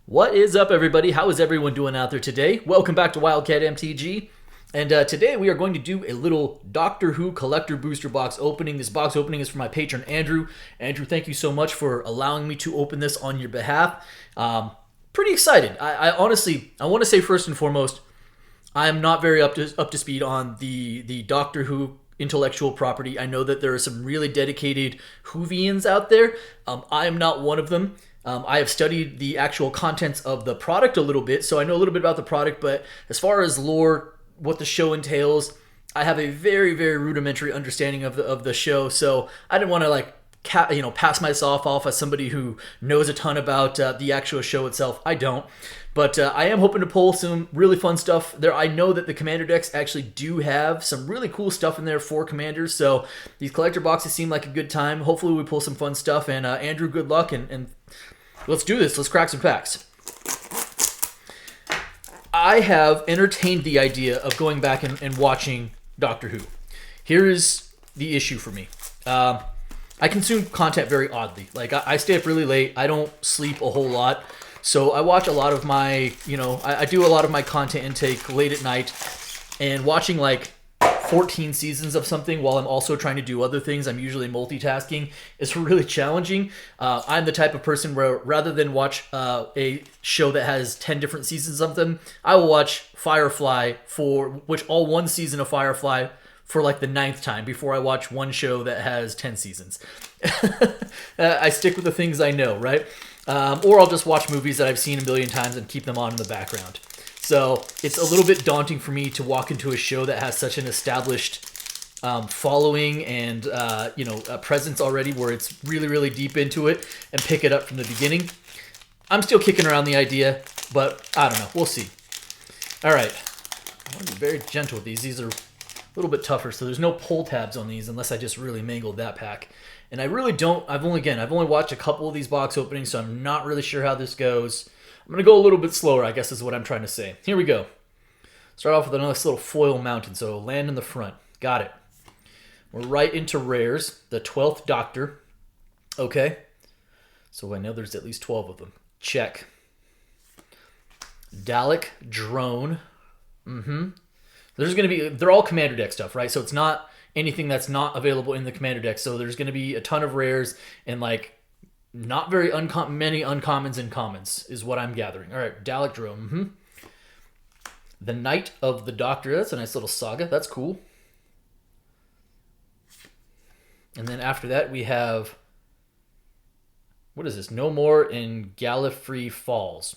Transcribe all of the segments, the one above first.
What is up, everybody? How is everyone doing out there today? Welcome back to Wildcat MTG. And today we are going to do a little Doctor Who collector booster box opening. This box opening is for my patron, Andrew. Andrew, thank you so much for allowing me to open this on your behalf. Pretty excited. I honestly, I want to say first and foremost, I am not very up to speed on the Doctor Who intellectual property. I know that there are some really dedicated Whovians out there. I am not one of them. I have studied the actual contents of the product a little bit, so I know a little bit about the product, but as far as lore, what the show entails, I have a very, very rudimentary understanding of the show, so I didn't want to pass myself off as somebody who knows a ton about the actual show itself. I don't. But I am hoping to pull some really fun stuff there. I know that the Commander decks actually do have some really cool stuff in there for Commanders, so these collector boxes seem like a good time. Hopefully we pull some fun stuff, and Andrew, good luck, and let's do this. Let's crack some packs. I have entertained the idea of going back and watching Doctor Who. Here is the issue for me. I consume content very oddly. Like, I stay up really late. I don't sleep a whole lot. So I watch a lot of my, I do a lot of my content intake late at night, and watching like 14 seasons of something while I'm also trying to do other things, I'm usually multitasking, is really challenging. I'm the type of person where rather than watch a show that has 10 different seasons of them, I will watch Firefly all one season of Firefly for like the 9th time before I watch one show that has 10 seasons. I stick with the things I know, right? Or I'll just watch movies that I've seen a million times and keep them on in the background. So it's a little bit daunting for me to walk into a show that has such an established following and a presence already, where it's really, really deep into it, and pick it up from the beginning. I'm still kicking around the idea, but I don't know. We'll see. All right. I want to be very gentle with these. These are a little bit tougher, so there's no pull tabs on these unless I just really mangled that pack. And I really don't. I've only watched a couple of these box openings, so I'm not really sure how this goes. I'm going to go a little bit slower, I guess is what I'm trying to say. Here we go. Start off with a nice little foil mountain, so land in the front. Got it. We're right into rares. The 12th Doctor. Okay. So I know there's at least 12 of them. Check. Dalek Drone. They're all Commander deck stuff, right? So it's not anything that's not available in the Commander deck. So there's going to be a ton of rares and like not very many uncommons and commons is what I'm gathering. All right, Dalek Drone. The Knight of the Doctor. That's a nice little saga. That's cool. And then after that we have, what is this? No More in Gallifrey Falls,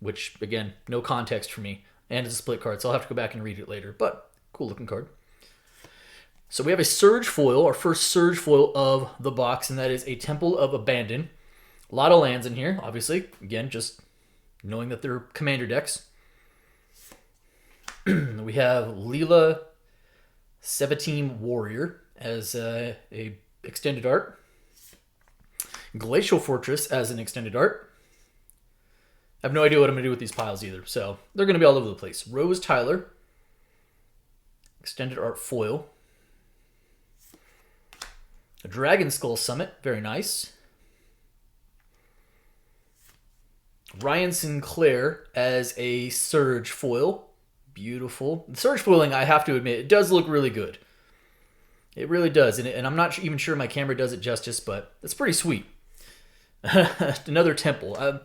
which again, no context for me. And it's a split card, so I'll have to go back and read it later. But cool looking card. So we have a Surge foil, our first Surge foil of the box, and that is a Temple of Abandon. A lot of lands in here, obviously. Again, just knowing that they're Commander decks. We have Leela Sevatim Warrior as a extended art. Glacial Fortress as an extended art. I have no idea what I'm going to do with these piles either, so they're going to be all over the place. Rose Tyler, extended art foil. A Dragon Skull Summit, very nice. Ryan Sinclair as a Surge foil, beautiful. The Surge foiling, I have to admit, it does look really good. It really does, and I'm not even sure my camera does it justice, but it's pretty sweet. Another Temple.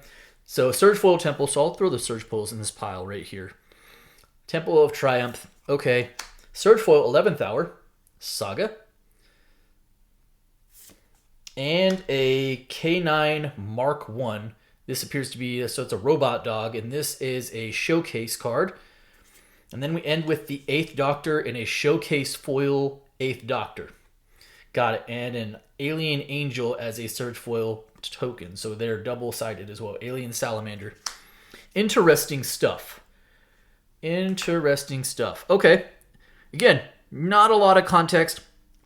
So Surge foil Temple, so I'll throw the Surge foils in this pile right here. Temple of Triumph, okay. Surge foil 11th Hour, Saga. And a K9 Mark 1. This appears to be, so it's a robot dog, and this is a showcase card. And then we end with the 8th Doctor in a showcase foil 8th Doctor. Got it. And an Alien Angel as a Surge foil token. So they're double-sided as well. Alien Salamander. Interesting stuff. Interesting stuff. Okay. Again, not a lot of context.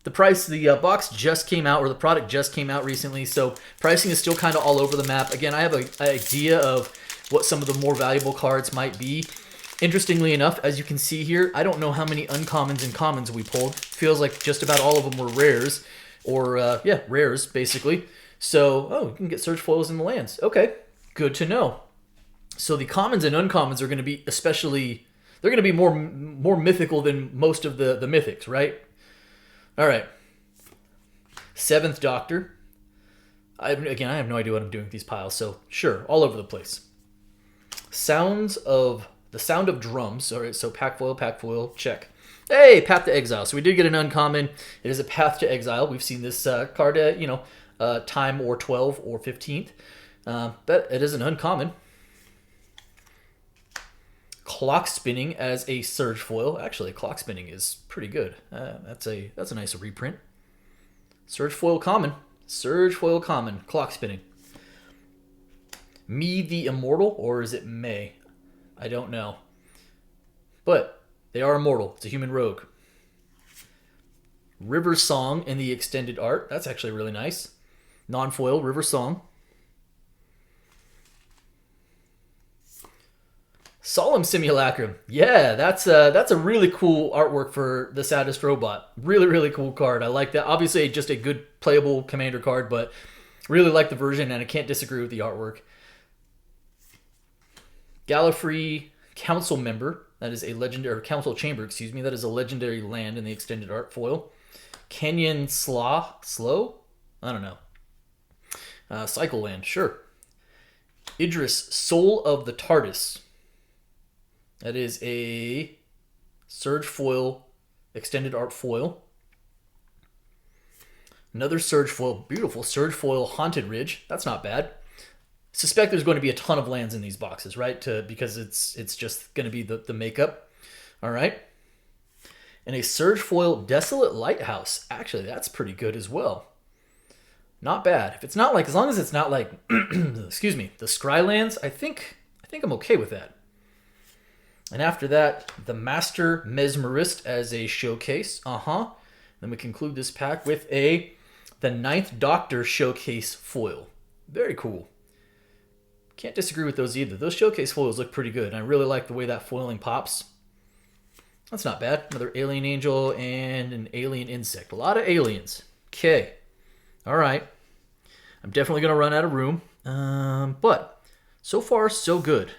The price, the box just came out, or the product just came out recently, so pricing is still kind of all over the map. Again, I have an idea of what some of the more valuable cards might be. Interestingly enough, as you can see here, I don't know how many uncommons and commons we pulled. Feels like just about all of them were rares, or, rares, basically. So, you can get Surge foils in the lands. Okay, good to know. So the commons and uncommons are going to be especially, they're going to be more mythical than most of the mythics, right? All right. Seventh Doctor. I have no idea what I'm doing with these piles, so sure, all over the place. The sound of drums. All right, so pack foil, check. Hey, Path to Exile. So we did get an uncommon. It is a Path to Exile. We've seen this card at, time or 12 or 15th. But it is an uncommon. Clock Spinning as a Surge foil. Actually, Clock Spinning is pretty good. That's a nice reprint. Surge foil common. Clock Spinning. Me the Immortal, or is it May? I don't know. But they are immortal. It's a human rogue. River Song in the extended art. That's actually really nice. Non-foil, River Song. Solemn Simulacrum. Yeah, that's a really cool artwork for the Saddest Robot. Really, really cool card. I like that. Obviously, just a good playable commander card, but really like the version, and I can't disagree with the artwork. Gallifrey Council Member. That is a legendary, or Council Chamber, excuse me. That is a legendary land in the extended art foil. Kenyan Slow? I don't know. Cycle Land, sure. Idris, Soul of the TARDIS. That is a Surge foil, extended art foil. Another Surge foil, beautiful Surge foil, Haunted Ridge. That's not bad. Suspect there's going to be a ton of lands in these boxes, right? Because it's just going to be the makeup. All right. And a Surge foil, Desolate Lighthouse. Actually, that's pretty good as well. Not bad. If it's not like, as long as it's not like, excuse me, the Scry lands, I think I'm okay with that. And after that, the Master Mesmerist as a showcase. Then we conclude this pack with the Ninth Doctor showcase foil. Very cool. Can't disagree with those either. Those showcase foils look pretty good. And I really like the way that foiling pops. That's not bad. Another Alien Angel and an Alien Insect. A lot of aliens. Okay. All right. I'm definitely going to run out of room. But so far, so good.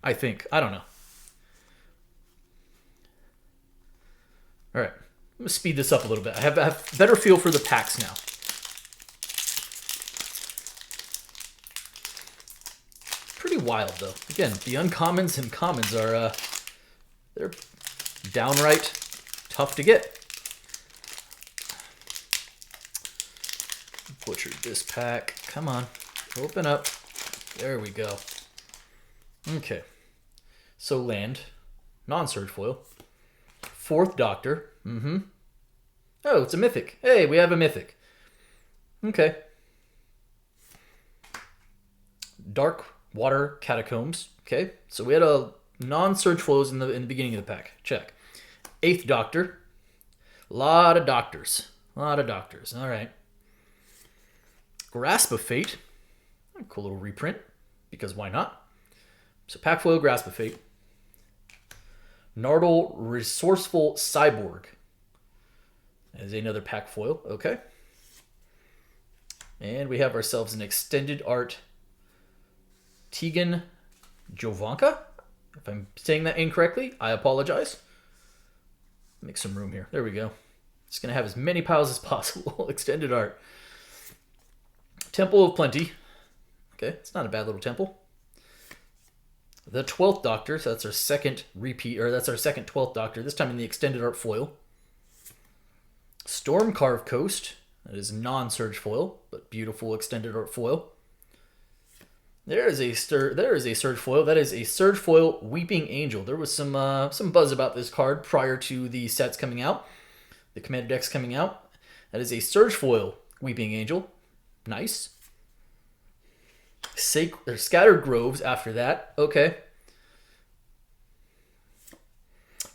I think. I don't know. All right. I'm going to speed this up a little bit. I have a better feel for the packs now. Pretty wild, though. Again, the uncommons and commons are, they're downright tough to get. Butchered this pack. Come on. Open up. There we go. Okay. So land. Non-Surge foil. Fourth Doctor. Oh, it's a mythic. Hey, we have a mythic. Okay. Dark Water Catacombs. Okay. So we had a non-Surge foils in the beginning of the pack. Check. Eighth Doctor. Lot of doctors. All right. Grasp of Fate. Cool little reprint. Because why not? So pack foil, Grasp of Fate. Nardal Resourceful Cyborg. As another pack foil. Okay. And we have ourselves an extended art Tegan Jovanka. If I'm saying that incorrectly, I apologize. Make some room here. There we go. Just going to have as many piles as possible. Extended art. Temple of Plenty. Okay, it's not a bad little temple. The 12th Doctor, so that's our second repeat, or that's our second 12th Doctor, this time in the extended art foil. Stormcarved Coast, that is non-Surge foil, but beautiful extended art foil. There is a Surge foil. That is a Surge foil Weeping Angel. There was some buzz about this card prior to the sets coming out, the Commander decks coming out. That is a Surge foil Weeping Angel. Nice. Scattered Groves after that. Okay.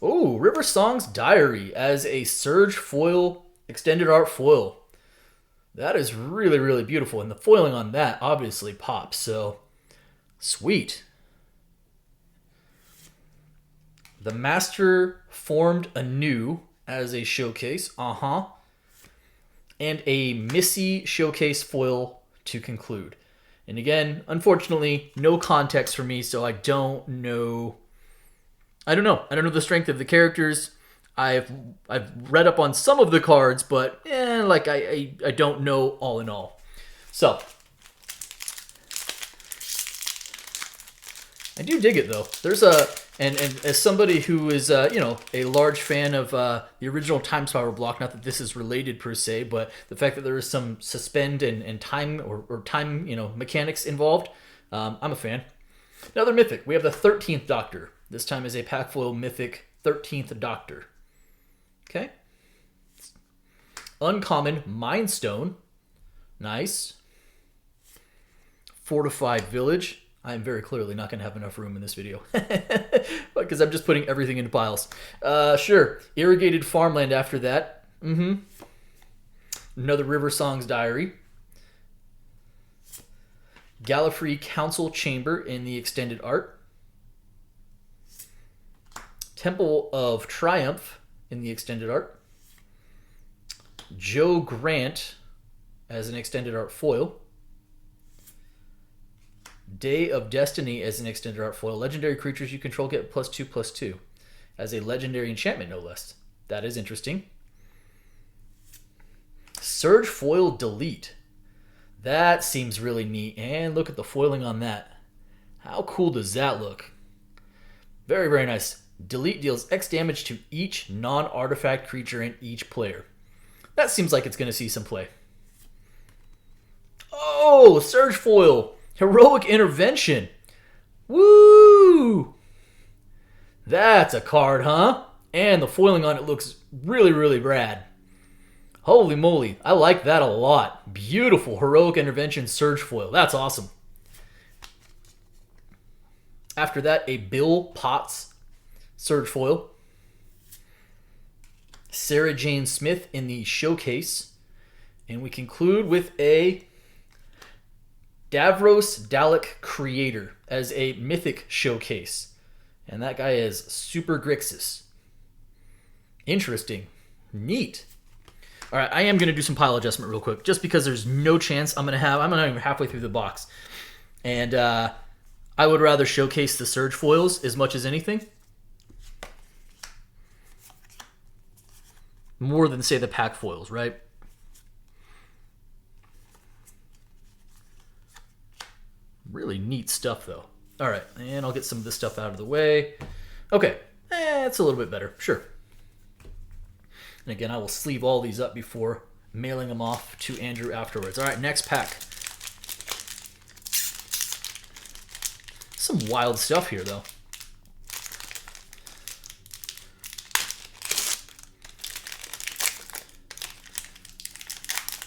Oh, River Song's Diary as a Surge foil extended art foil. That is really, really beautiful. And the foiling on that obviously pops. So, sweet. The Master Formed Anew as a showcase. And a Missy showcase foil to conclude. And again, unfortunately, no context for me, so I don't know. I don't know the strength of the characters. I've read up on some of the cards, but like I don't know all in all. So I do dig it though. There's a and as somebody who is a large fan of the original Time Spiral block, not that this is related per se, but the fact that there is some suspend and time or time mechanics involved, I'm a fan. Another mythic. We have the 13th Doctor. This time is a pack foil mythic 13th Doctor. Okay. Uncommon Mind Stone. Nice. Fortified Village. I'm very clearly not going to have enough room in this video. Because I'm just putting everything into piles. Sure. Irrigated Farmland after that. Another River Song's Diary. Gallifrey Council Chamber in the extended art. Temple of Triumph in the extended art. Joe Grant as an extended art foil. Day of Destiny as an extended art foil. Legendary creatures you control get +2/+2 as a legendary enchantment, no less. That is interesting. Surge foil delete. That seems really neat. And look at the foiling on that. How cool does that look? Very, very nice. Delete deals X damage to each non-artifact creature and each player. That seems like it's going to see some play. Oh, Surge foil. Heroic Intervention. Woo! That's a card, huh? And the foiling on it looks really, really rad. Holy moly. I like that a lot. Beautiful Heroic Intervention Surge foil. That's awesome. After that, a Bill Potts Surge foil. Sarah Jane Smith in the showcase. And we conclude with a Davros Dalek Creator as a mythic showcase. And that guy is Super Grixis. Interesting. Neat. All right, I am going to do some pile adjustment real quick, just because there's no chance I'm not even halfway through the box. And I would rather showcase the Surge foils as much as anything. More than, say, the pack foils, right? Really neat stuff, though. All right, and I'll get some of this stuff out of the way. Okay, it's a little bit better, sure. And again, I will sleeve all these up before mailing them off to Andrew afterwards. All right, next pack. Some wild stuff here, though.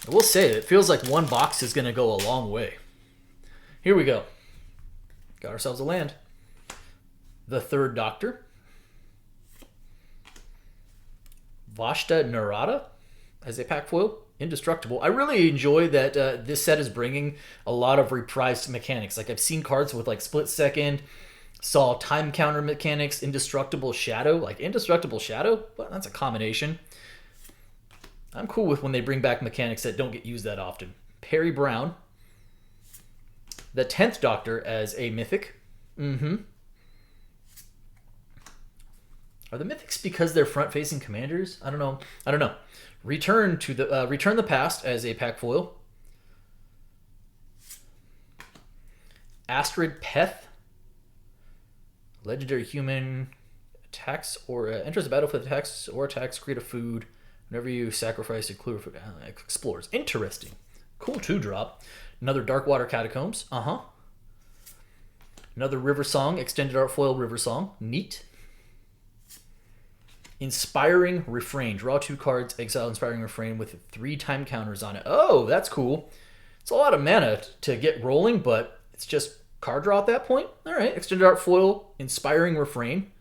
I will say, it feels like one box is going to go a long way. Here we go. Got ourselves a land. The Third Doctor. Vashta Narada as a pack foil. Indestructible. I really enjoy that this set is bringing a lot of reprised mechanics. Like, I've seen cards with like Split Second, saw time counter mechanics, Indestructible Shadow. Like, Indestructible Shadow? Well, that's a combination. I'm cool with when they bring back mechanics that don't get used that often. Perry Brown. The 10th Doctor as a mythic. Are the mythics because they're front-facing commanders? I don't know. Return the Past as a pack foil. Astrid Peth. Legendary human. Attacks or enters the battlefield, attacks, create a food. Whenever you sacrifice a clue, explores. Interesting. Cool 2-drop. Another Darkwater Catacombs. Another River Song, extended art foil River Song. Neat. Inspiring Refrain. Draw 2 cards, exile Inspiring Refrain with 3 time counters on it. Oh, that's cool. It's a lot of mana to get rolling, but it's just card draw at that point. All right, extended art foil, Inspiring Refrain.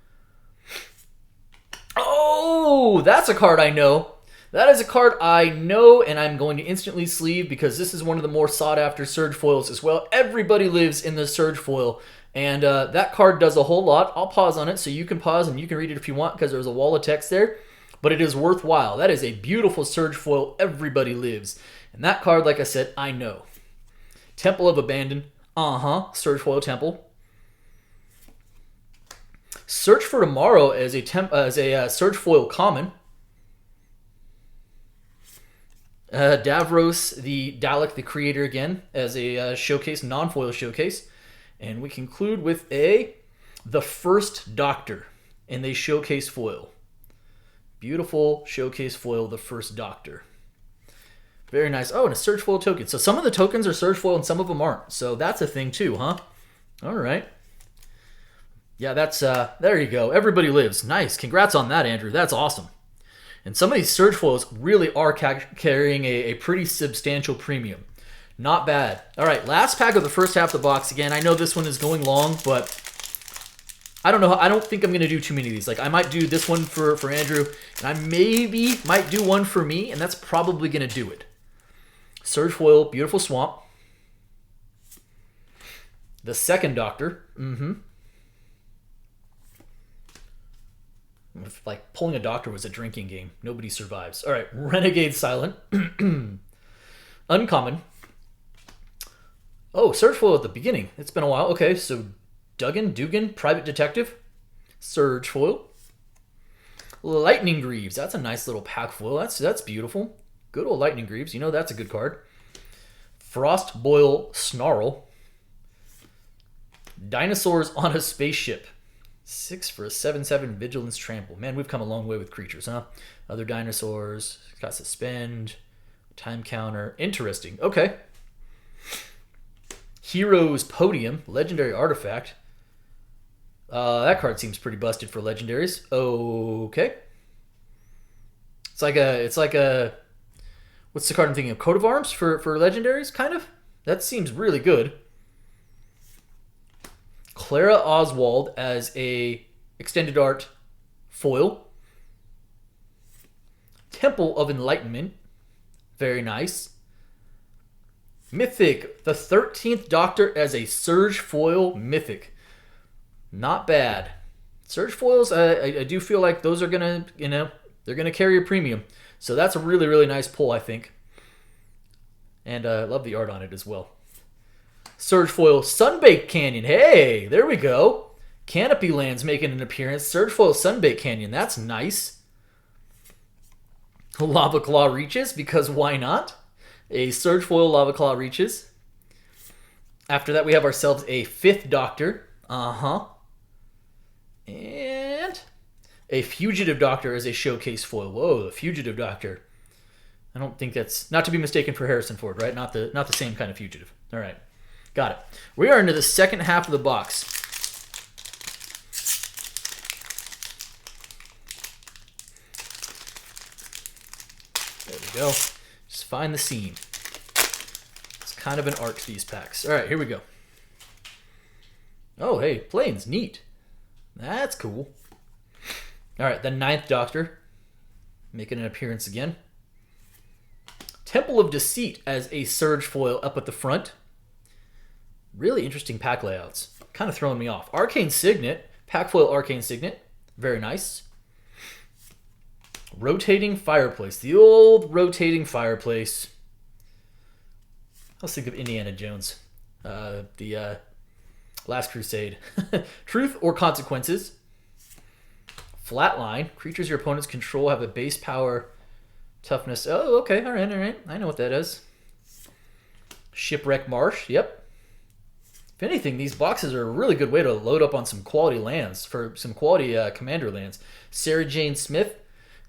Oh, that's a card I know. That is a card I know, and I'm going to instantly sleeve because this is one of the more sought-after Surge foils as well. Everybody lives in the Surge foil, and that card does a whole lot. I'll pause on it so you can pause and you can read it if you want because there's a wall of text there, but it is worthwhile. That is a beautiful Surge foil. Everybody lives. And that card, like I said, I know. Temple of Abandon. Surge Foil Temple. Search for Tomorrow as a Surge Foil Common. Davros, the Dalek, the Creator again, as a showcase, non-foil showcase. And we conclude with the First Doctor in the showcase foil. Beautiful showcase foil, the First Doctor. Very nice. Oh, and a Surge Foil token. So some of the tokens are Surge Foil and some of them aren't. So that's a thing too, huh? All right. Yeah, that's, there you go. Everybody lives. Nice. Congrats on that, Andrew. That's awesome. And some of these Surge Foils really are carrying a pretty substantial premium. Not bad. All right, last pack of the first half of the box. Again, I know this one is going long, but I don't know. I don't think I'm going to do too many of these. Like, I might do this one for Andrew, and I maybe might do one for me, and that's probably going to do it. Surge Foil, Beautiful Swamp. The Second Doctor. If, like, pulling a doctor was a drinking game. Nobody survives. All right, Renegade Silent. Uncommon. Oh, Surge Foil at the beginning. It's been a while. Okay, so Dugan, Private Detective. Surge Foil. Lightning Greaves. That's a nice little pack foil. That's beautiful. Good old Lightning Greaves. You know that's a good card. Frost Boil Snarl. Dinosaurs on a Spaceship. 6 for a 7/7 Vigilance Trample. Man, we've come a long way with creatures, huh? Other dinosaurs. Got Suspend. Time Counter. Interesting. Okay. Heroes Podium. Legendary Artifact. That card seems pretty busted for legendaries. Okay. It's like a what's the card I'm thinking of? Coat of Arms for legendaries, kind of? That seems really good. Clara Oswald as a extended art foil. Temple of Enlightenment. Very nice. Mythic, the 13th Doctor as a Surge Foil Mythic. Not bad. Surge Foils, I do feel like those are going to, they're going to carry a premium. So that's a really, really nice pull, I think. And I love the art on it as well. Surge Foil Sunbaked Canyon. Hey, there we go. Canopy Lands making an appearance. Surge Foil Sunbaked Canyon. That's nice. Lava Claw Reaches, because why not? A Surge Foil Lava Claw Reaches. After that, we have ourselves a 5th Doctor. And a Fugitive Doctor as a showcase foil. Whoa, the Fugitive Doctor. I don't think that's, not to be mistaken for Harrison Ford, right? Not the same kind of fugitive. All right. Got it. We are into the second half of the box. There we go. Just find the seam. It's kind of an art to these packs. All right, here we go. Oh, hey, planes. Neat. That's cool. All right, the 9th Doctor. Making an appearance again. Temple of Deceit as a Surge Foil up at the front. Really interesting pack layouts. Kind of throwing me off. Arcane Signet. Pack foil Arcane Signet. Very nice. Rotating Fireplace. The old rotating fireplace. Let's think of Indiana Jones. The Last Crusade. Truth or Consequences. Flatline. Creatures your opponents control have a base power, toughness. Oh, okay. All right. I know what that is. Shipwreck Marsh. Yep. If anything, these boxes are a really good way to load up on some quality lands, for some quality commander lands. Sarah Jane Smith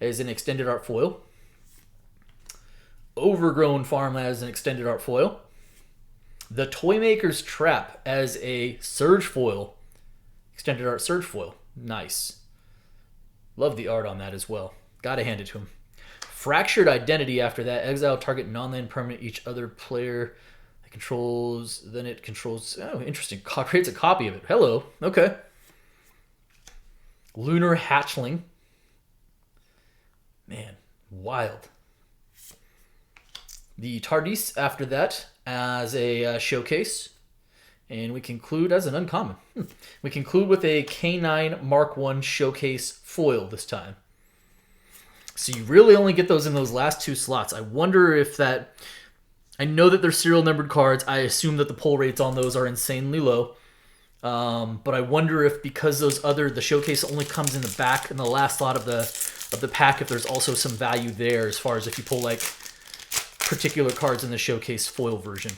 as an extended art foil. Overgrown Farmland as an extended art foil. The Toymaker's Trap as a Surge Foil. Extended art Surge Foil. Nice. Love the art on that as well. Gotta hand it to him. Fractured Identity after that. Exile target non-land permanent each other player controls, then it controls, oh, interesting. Creates a copy of it. Hello. Okay. Lunar Hatchling. Man, wild. The TARDIS after that as a showcase. And we conclude as an uncommon. We conclude with a K9 Mark 1 showcase foil this time. So you really only get those in those last two slots. I wonder if that I know that they're serial numbered cards. I assume that the pull rates on those are insanely low. But I wonder if because the showcase only comes in the back in the last slot of the pack, if there's also some value there as far as if you pull like particular cards in the showcase foil version.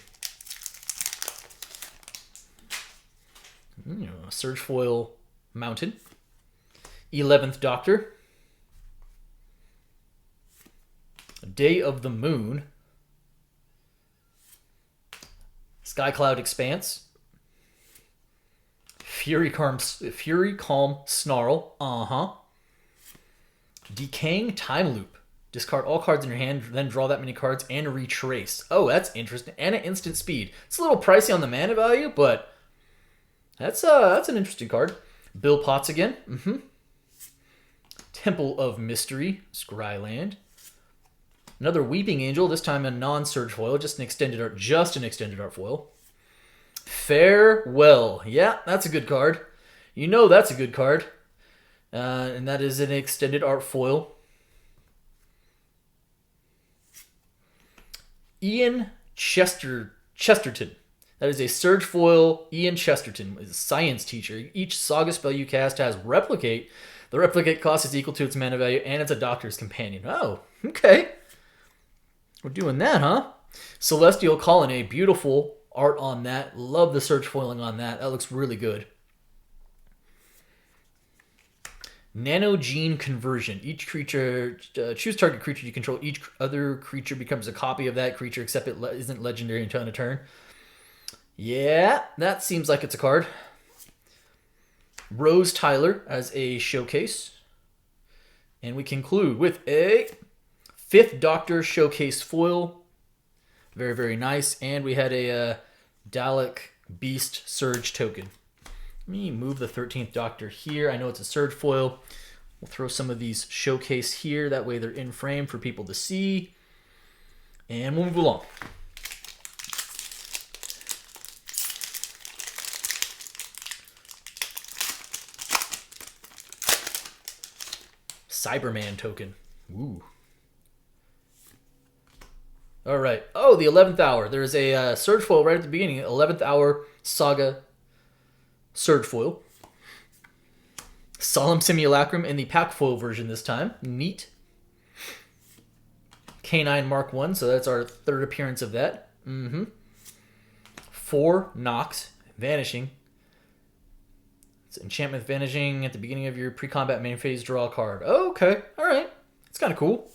Surge foil Mountain, 11th Doctor, Day of the Moon, Sky Cloud Expanse, Fury Calm Snarl, Decaying Time Loop. Discard all cards in your hand, then draw that many cards and retrace. Oh, that's interesting. And an instant speed. It's a little pricey on the mana value, but that's an interesting card. Bill Potts again. Temple of Mystery, Scryland. Another Weeping Angel, this time a non-surge foil, just an extended art foil. Farewell. Yeah, that's a good card. You know that's a good card. And that is an extended art foil. Ian Chesterton. That is a surge foil. Ian Chesterton is a science teacher. Each saga spell you cast has replicate. The replicate cost is equal to its mana value, and it's a doctor's companion. Oh, okay. We're doing that, huh? Celestial Colony, beautiful art on that. Love the surge foiling on that. That looks really good. Nano Gene Conversion. Each creature, choose target creature you control. Each other creature becomes a copy of that creature, except it isn't legendary until end of turn. Yeah, that seems like it's a card. Rose Tyler as a showcase. And we conclude with a 5th Doctor showcase foil. Very, very nice. And we had a Dalek Beast Surge token. Let me move the 13th Doctor here. I know it's a surge foil. We'll throw some of these showcase here. That way they're in frame for people to see. And we'll move along. Cyberman token. Ooh. All right. Oh, the 11th hour. There's a surge foil right at the beginning. 11th hour saga surge foil. Solemn Simulacrum in the pack foil version this time. Neat. K9 Mark 1, so that's our 3rd appearance of that. 4 Nox, Vanishing. It's enchantment vanishing at the beginning of your pre-combat main phase, draw a card. Oh, okay, alright. It's kind of cool.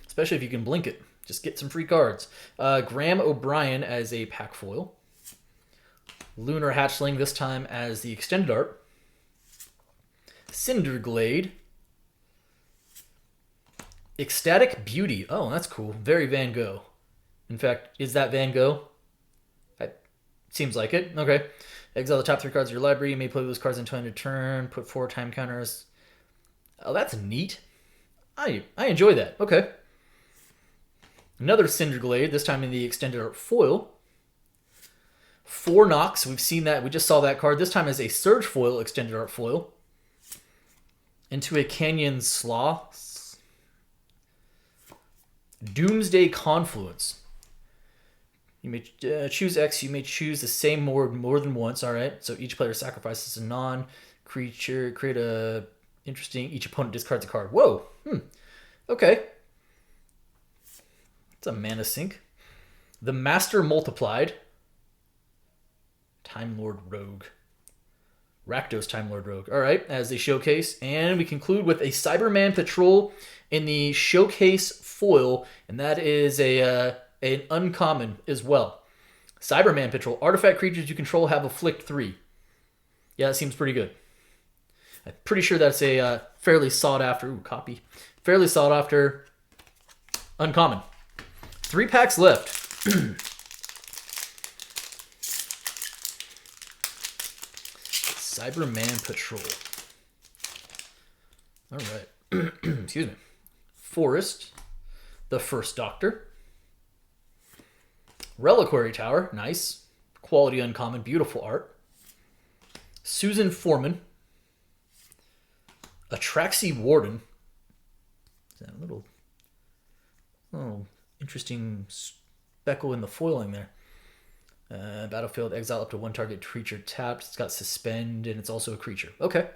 Especially if you can blink it. Just get some free cards. Graham O'Brien as a pack foil. Lunar Hatchling, this time as the extended art. Cinderglade. Ecstatic Beauty. Oh, that's cool. Very Van Gogh. In fact, is that Van Gogh? Seems like it. Okay. Exile the top 3 cards of your library. You may play those cards until end of turn. Put 4 time counters. Oh, that's neat. I enjoy that. Okay. Another Cinderglade, this time in the extended art foil. 4 Nox. We've seen that. We just saw that card. This time as a surge foil, extended art foil. Into a Canyon Sloth. Doomsday Confluence. You may choose X. You may choose the same more than once. All right. So each player sacrifices a non-creature. Create a interesting. Each opponent discards a card. Whoa. Okay. It's a mana sink. The Master Multiplied. Time Lord Rogue. Rakdos Time Lord Rogue. All right. As a showcase, and we conclude with a Cyberman Patrol in the showcase foil, and that is an uncommon as well. Cyberman Patrol. Artifact creatures you control have afflict 3. Yeah, that seems pretty good. I'm pretty sure that's a fairly sought after copy. Fairly sought after uncommon. 3 packs left. Cyberman Patrol. All right. Excuse me. Forest. The First Doctor. Reliquary Tower. Nice. Quality uncommon. Beautiful art. Susan Foreman. Atraxi Warden. Is that a little interesting speckle in the foiling there. Battlefield, exile up to one target creature tapped. It's got suspend, and it's also a creature. Okay.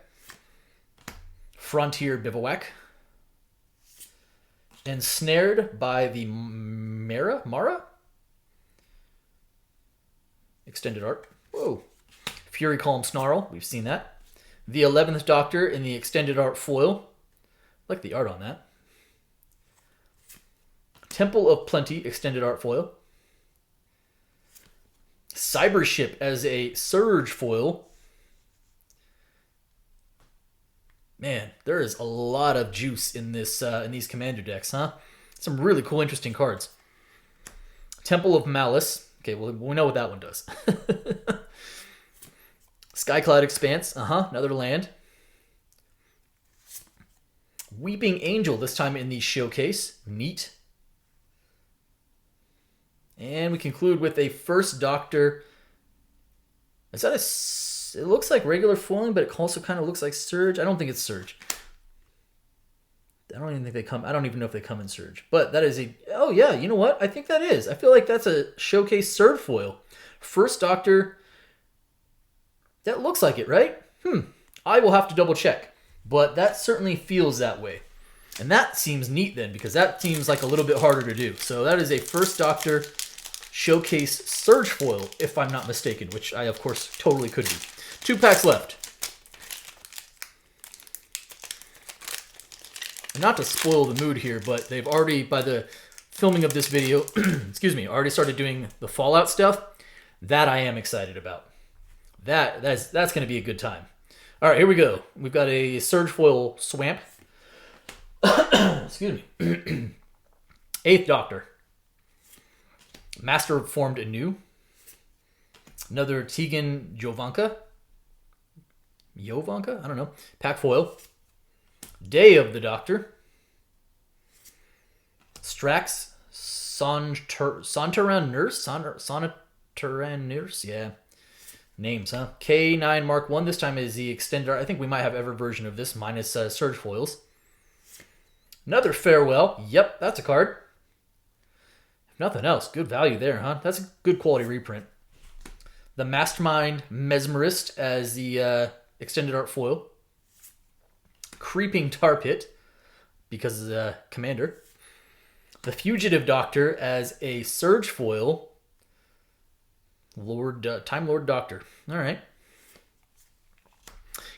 Frontier Bivouac. Ensnared by the Mara? Extended art. Whoa. Fury Calm Snarl. We've seen that. The 11th Doctor in the extended art foil. I like the art on that. Temple of Plenty extended art foil. Cybership as a Surge foil. Man, there is a lot of juice in this in these Commander decks, huh? Some really cool, interesting cards. Temple of Malice. Okay, well, we know what that one does. Skycloud Expanse. Another land. Weeping Angel, this time in the showcase. Neat. And we conclude with a First Doctor. Is that a... It looks like regular foiling, but it also kind of looks like Surge. I don't think it's Surge. I don't even think they come... I don't even know if they come in Surge. But that is a... Oh, yeah, you know what? I think that is. I feel like that's a showcase Surge foil. First Doctor... That looks like it, right? I will have to double check. But that certainly feels that way. And that seems neat then, because that seems like a little bit harder to do. So that is a First Doctor showcase Surge foil, if I'm not mistaken, which I, of course, totally could be. 2 packs left. And not to spoil the mood here, but they've already, by the filming of this video, excuse me, already started doing the Fallout stuff. That I am excited about. That's going to be a good time. All right, here we go. We've got a Surge foil Swamp. Excuse me. 8th Doctor. Master formed anew. Another Tegan Jovanka. Jovanka? I don't know. Pack foil. Day of the Doctor. Strax Sontaran Nurse. Sontaran Nurse. Yeah. Names, huh? K9 Mark 1. This time is the extended art. I think we might have every version of this minus Surge foils. Another Farewell. Yep, that's a card. If nothing else, good value there, huh? That's a good quality reprint. The Mastermind Mesmerist as the extended art foil. Creeping Tar Pit, because of the Commander. The Fugitive Doctor as a Surge foil. Time Lord Doctor. All right.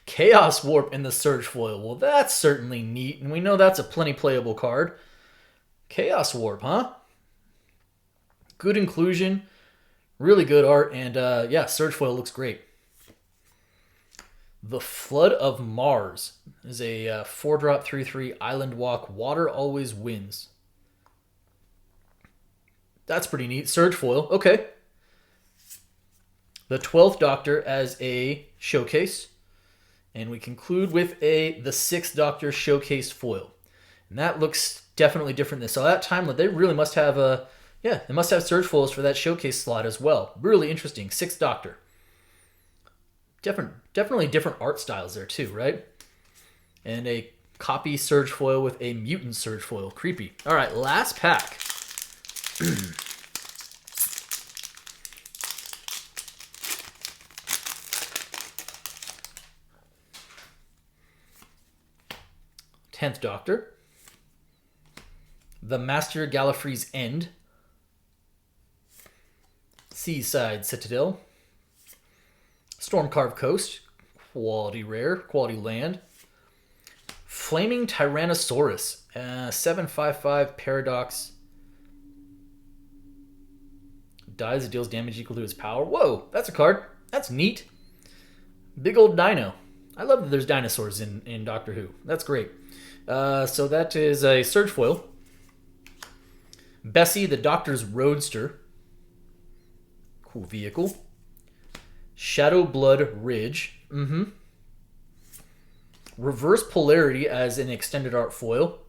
Chaos Warp in the Surge foil. Well, that's certainly neat, and we know that's a plenty playable card. Chaos Warp, huh? Good inclusion. Really good art, and yeah, Surge foil looks great. The Flood of Mars is a 4-drop 3/3 Island Walk. Water always wins. That's pretty neat. Surge foil. Okay. The 12th Doctor as a showcase. And we conclude with the 6th Doctor showcase foil. And that looks definitely different than so that time. They really must have they must have Surge foils for that showcase slot as well. Really interesting. 6th Doctor. Definitely different art styles there too, right? And a copy Surge foil with a mutant Surge foil. Creepy. All right, last pack. 10th Doctor. The Master Gallifrey's End. Seaside Citadel. Stormcarved Coast. Quality rare. Quality land. Flaming Tyrannosaurus. 7/5/5 Paradox. Dies, it deals damage equal to his power. Whoa, that's a card. That's neat. Big old dino. I love that there's dinosaurs in Doctor Who. That's great. So that is a Surge foil. Bessie, the Doctor's Roadster. Cool vehicle. Shadow Blood Ridge. Reverse Polarity as an extended art foil.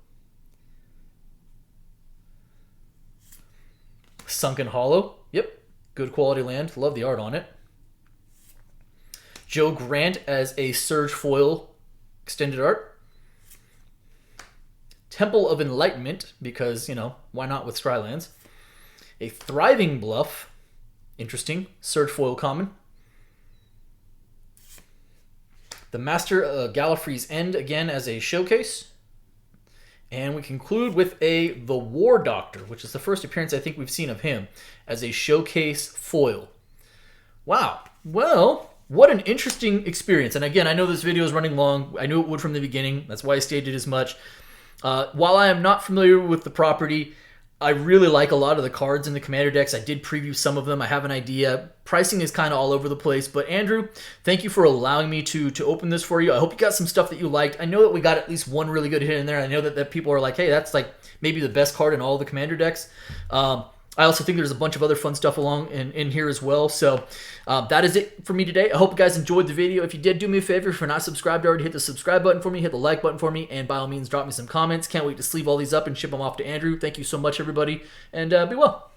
Sunken Hollow. Yep. Good quality land. Love the art on it. Joe Grant as a Surge foil extended art. Temple of Enlightenment, because, you know, why not with Skrylands? A Thriving Bluff. Interesting. Surge foil common. The Master Gallifrey's End again as a showcase. And we conclude with the War Doctor, which is the first appearance I think we've seen of him as a showcase foil. Wow. Well, what an interesting experience. And again, I know this video is running long. I knew it would from the beginning. That's why I stated as much. While I am not familiar with the property, I really like a lot of the cards in the Commander decks. I did preview some of them. I have an idea. Pricing is kind of all over the place. But Andrew, thank you for allowing me to open this for you. I hope you got some stuff that you liked. I know that we got at least one really good hit in there. I know that people are like, hey, that's like maybe the best card in all the Commander decks. I also think there's a bunch of other fun stuff along in here as well. So that is it for me today. I hope you guys enjoyed the video. If you did, do me a favor. If you're not subscribed already, hit the subscribe button for me, hit the like button for me, and by all means, drop me some comments. Can't wait to sleeve all these up and ship them off to Andrew. Thank you so much, everybody, and be well.